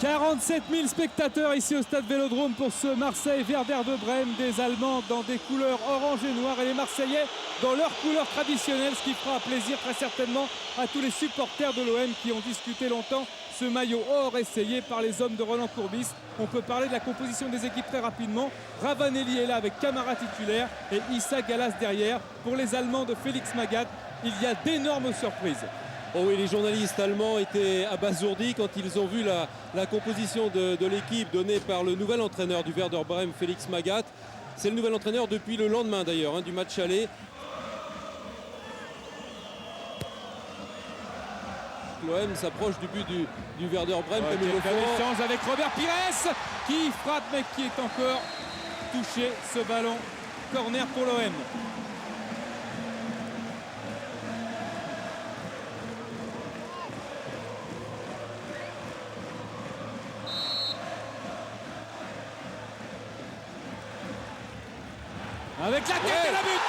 47 000 spectateurs ici au stade Vélodrome pour ce Marseille-Werder de Brême, des Allemands dans des couleurs orange et noir et les Marseillais dans leurs couleurs traditionnelles, ce qui fera plaisir très certainement à tous les supporters de l'OM qui ont discuté longtemps ce maillot or essayé par les hommes de Roland Courbis. On peut parler de la composition des équipes très rapidement. Ravanelli est là avec Camara titulaire et Issa Gallas derrière. Pour les Allemands de Félix Magath, il y a d'énormes surprises. Oh oui, les journalistes allemands étaient abasourdis quand ils ont vu la composition de l'équipe donnée par le nouvel entraîneur du Werder Brême, Félix Magath. C'est le nouvel entraîneur depuis le lendemain d'ailleurs du match aller. L'OM s'approche du but du Werder Brême comme il le faut. Échange avec Robert Pires qui frappe mais qui est encore touché ce ballon. Corner pour l'OM. Avec la tête et la but.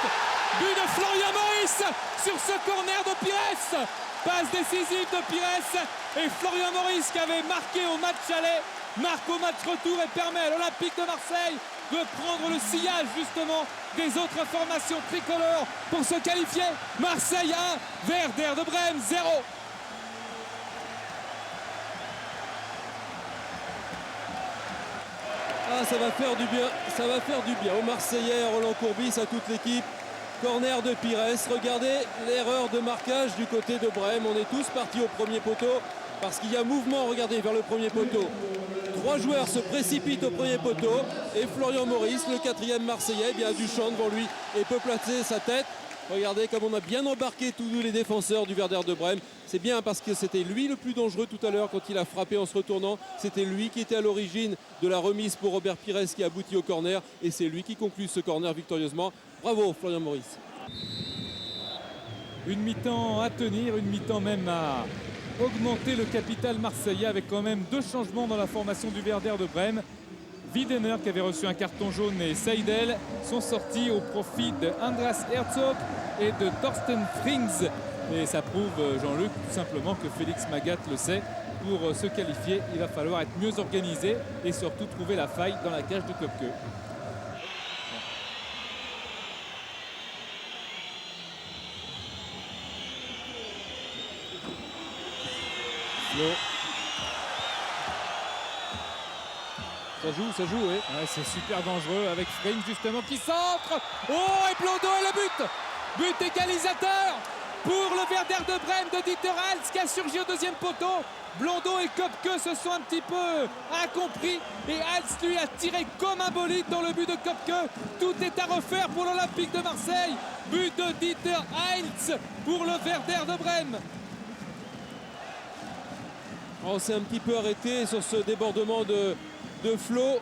But de Florian Maurice sur ce corner de Pires. Passe décisive de Pires. Et Florian Maurice qui avait marqué au match aller, marque au match retour et permet à l'Olympique de Marseille de prendre le sillage justement des autres formations tricolores pour se qualifier. Marseille 1, Werder de Brême 0. Ah, ça va faire du bien aux Marseillais, à Roland Courbis, à toute l'équipe. Corner de Pires. Regardez l'erreur de marquage du côté de Brême. On est tous partis au premier poteau parce qu'il y a mouvement, regardez, vers le premier poteau. 3 joueurs se précipitent au premier poteau et Florian Maurice, le 4e Marseillais, a du champ devant lui et peut placer sa tête. Regardez comme on a bien embarqué tous les défenseurs du Werder de Brême. C'est bien parce que c'était lui le plus dangereux tout à l'heure quand il a frappé en se retournant. C'était lui qui était à l'origine de la remise pour Robert Pires qui aboutit au corner. Et c'est lui qui conclut ce corner victorieusement. Bravo Florian Maurice. Une mi-temps à tenir, une mi-temps même à augmenter le capital marseillais avec quand même 2 changements dans la formation du Werder de Brême. Wiedener qui avait reçu un carton jaune et Seidel sont sortis au profit de Andras Herzog et de Thorsten Frings. Et ça prouve, Jean-Luc, tout simplement que Félix Magath le sait. Pour se qualifier, il va falloir être mieux organisé et surtout trouver la faille dans la cage de Köpke. Flo. Ça joue, oui. Ouais, c'est super dangereux avec Frings justement qui centre. Oh, et Blondeau et le but. But égalisateur pour le Werder de Brême de Dieter Hals qui a surgi au 2e poteau. Blondeau et Köpke se sont un petit peu incompris et Hals lui a tiré comme un bolide dans le but de Köpke. Tout est à refaire pour l'Olympique de Marseille. But de Dieter Hals pour le Werder de Brême. On s'est un petit peu arrêté sur ce débordement de Flo.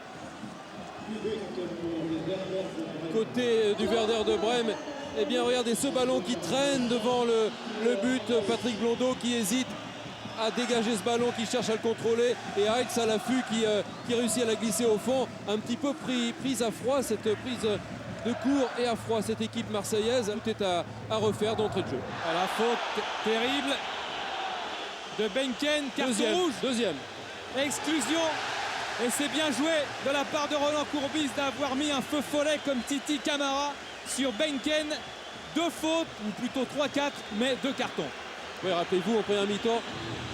Côté du Werder de Brême. Eh bien, regardez ce ballon qui traîne devant le but. Patrick Blondeau qui hésite à dégager ce ballon, qui cherche à le contrôler. Et Aix à l'affût qui réussit à la glisser au fond. Un petit peu prise à froid, cette prise de court et à froid, cette équipe marseillaise. Tout est à refaire d'entrée de jeu. À la faute terrible de Benken, carton rouge. Deuxième. Exclusion. Et c'est bien joué de la part de Roland Courbis d'avoir mis un feu follet comme Titi Camara sur Benken. 2 fautes, ou plutôt 3-4, mais 2 cartons. Oui, rappelez-vous, en première mi-temps,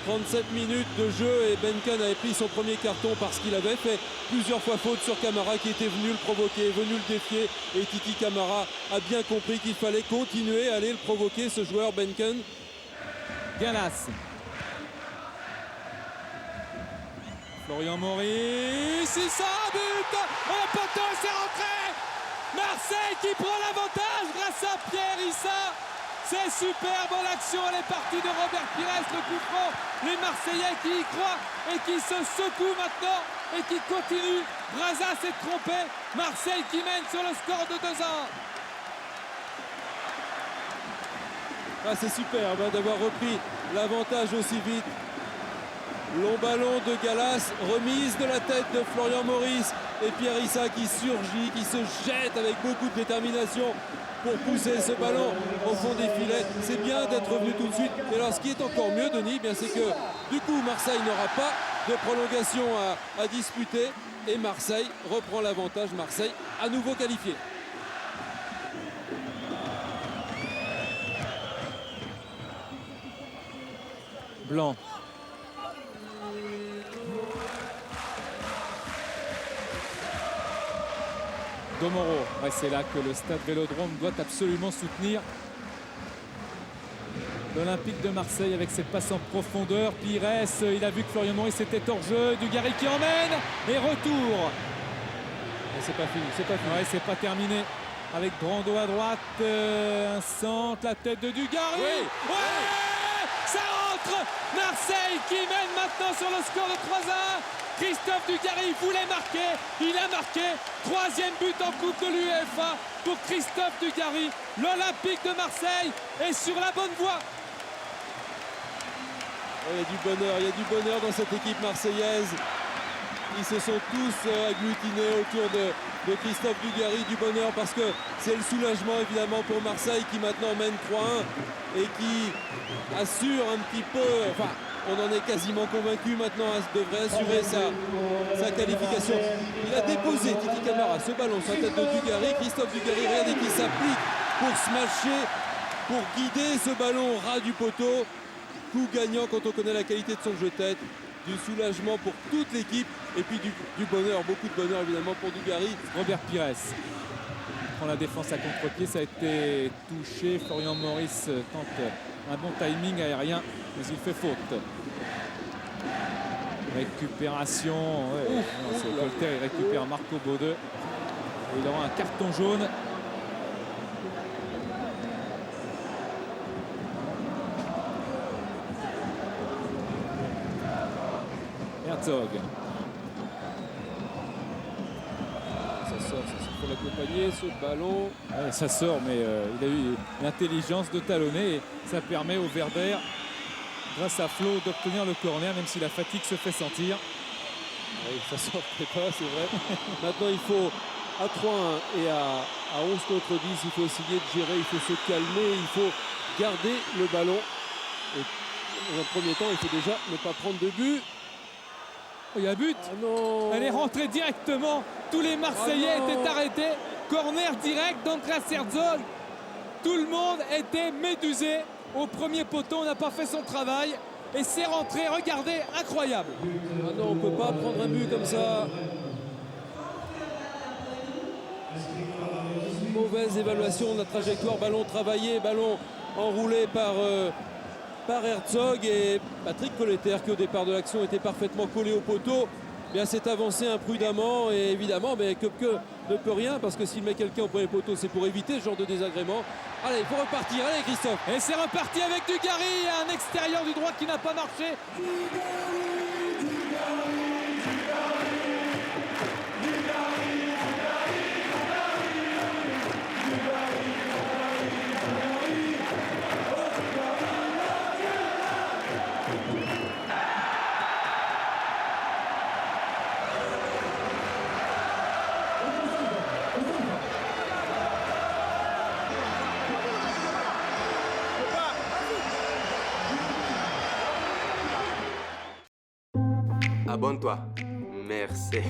37 minutes de jeu et Benken avait pris son premier carton parce qu'il avait fait plusieurs fois faute sur Camara qui était venu le provoquer, venu le défier. Et Titi Camara a bien compris qu'il fallait continuer à aller le provoquer, ce joueur Benken. Gallas. Florian Maurice, il sort, but. Le poteau, c'est rentré. Marseille qui prend l'avantage grâce à Pierre Issa. C'est superbe, l'action, elle est partie de Robert Pires, le coup franc. Les Marseillais qui y croient et qui se secouent maintenant et qui continuent. Braza s'est trompé. Marseille qui mène sur le score de 2-1. Ah, c'est superbe d'avoir repris l'avantage aussi vite. Long ballon de Gallas, remise de la tête de Florian Maurice et Pierre Issa qui surgit, qui se jette avec beaucoup de détermination pour pousser ce ballon au fond des filets. C'est bien d'être revenu tout de suite. Et alors ce qui est encore mieux, Denis, c'est que du coup Marseille n'aura pas de prolongation à disputer. Et Marseille reprend l'avantage. Marseille à nouveau qualifié. Blanc. Domoro. Ouais, c'est là que le stade Vélodrome doit absolument soutenir l'Olympique de Marseille avec cette passe en profondeur. Pires, il a vu que Florian Maurice était hors jeu. Dugarry qui emmène et retour. C'est pas fini, c'est pas fini. Ouais, c'est pas terminé. Avec Brando à droite, un centre, la tête de Dugarry. Oui. Ouais, ça rentre. Marseille qui mène maintenant sur le score de 3-1. Christophe Dugarry voulait marquer, il a marqué. 3e but en Coupe de l'UEFA pour Christophe Dugarry. L'Olympique de Marseille est sur la bonne voie. Il y a du bonheur dans cette équipe marseillaise. Ils se sont tous agglutinés autour de Christophe Dugarry. Du bonheur parce que c'est le soulagement évidemment pour Marseille qui maintenant mène 3-1 et qui assure un petit peu, enfin on en est quasiment convaincu maintenant, devrait assurer sa qualification. Il a déposé Titi Camara ce ballon sur la tête de Dugarry. Christophe Dugarry, regardez qui s'applique pour smasher, pour guider ce ballon ras du poteau. Coup gagnant quand on connaît la qualité de son jeu-tête. Du soulagement pour toute l'équipe et puis du bonheur, beaucoup de bonheur évidemment pour Dugarry. Robert Pires prend la défense à contre-pied, ça a été touché. Florian Maurice tente un bon timing aérien, mais il fait faute. Récupération, ouais, c'est Colter, il récupère Marco Bode. Il aura un carton jaune. Herzog. Ça sort pour l'accompagner, ce ballon. Ouais, ça sort, mais il a eu l'intelligence de talonner et ça permet au Werder, grâce à Flo, d'obtenir le corner, même si la fatigue se fait sentir. Oui, ça sortait pas, c'est vrai. Maintenant, il faut, à 3-1 et à 11 contre 10, il faut essayer de gérer, il faut se calmer, il faut garder le ballon. Et dans un premier temps, il faut déjà ne pas prendre de but. Il y a but. Ah non. Elle est rentrée directement. Tous les Marseillais étaient arrêtés. Corner direct d'Andreas Herzog. Tout le monde était médusé. Au premier poteau, on n'a pas fait son travail. Et c'est rentré, regardez, incroyable. Ah non, on ne peut pas prendre un but comme ça. Mauvaise évaluation de la trajectoire. Ballon travaillé, ballon enroulé par Herzog et Patrick Colletter qui au départ de l'action était parfaitement collé au poteau. Bien s'est avancé imprudemment et évidemment Köpke ne peut rien parce que s'il met quelqu'un au premier poteau c'est pour éviter ce genre de désagrément. Allez, il faut repartir, allez Christophe. Et c'est reparti avec Dugarry, un extérieur du droit qui n'a pas marché. Abonne-toi. Merci.